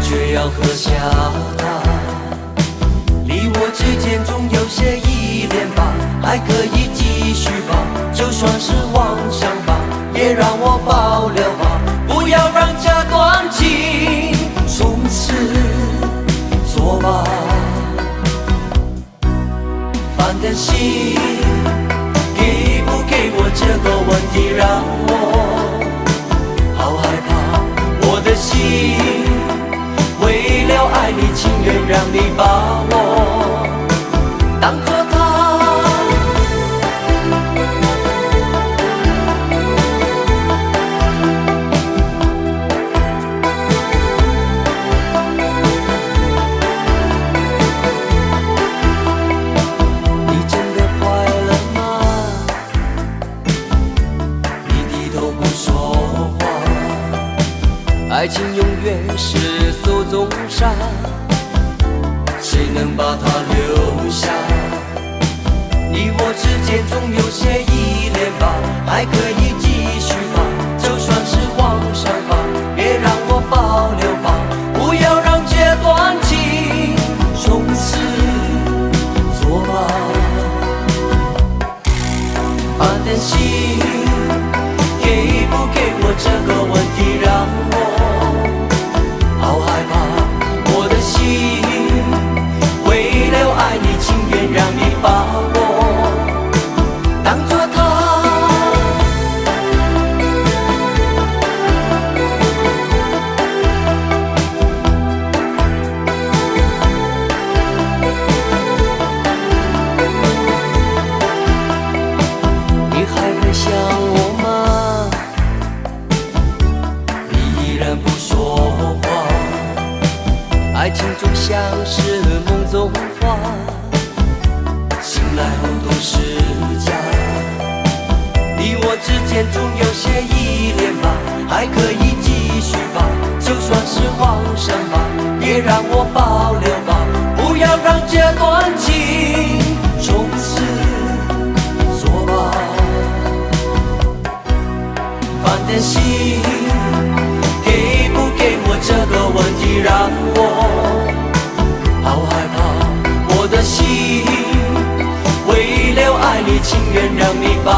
却要喝下它。你我之间总有些依恋吧，还可以继续吧，就算是妄想吧，也让我保留吧，不要让这段情从此作罢。反正心给不给我这个问题，让我好害怕。我的心为了爱你，情愿让你把我当作他。你真的快乐吗？你低头不说话，爱情永远是手中沙，谁能把它留下？你我之间总有些依恋吧，还可以继续吧，就算是妄想吧，别让我保留吧，不要让这段情从此作罢。反正心给不给我这个问题，让我好害怕。我的心为了爱你，情愿让你把我当作他。你还会想我吗？你依然不说话，爱情就像是梦中花，醒来后都是假。你我之间总有些依恋吧，还可以继续吧，就算是妄想吧，也让我保留吧，不要让这段情从此作罢。反正心给不给我这个问题，让我好害怕。我的心为了爱你，情愿让你把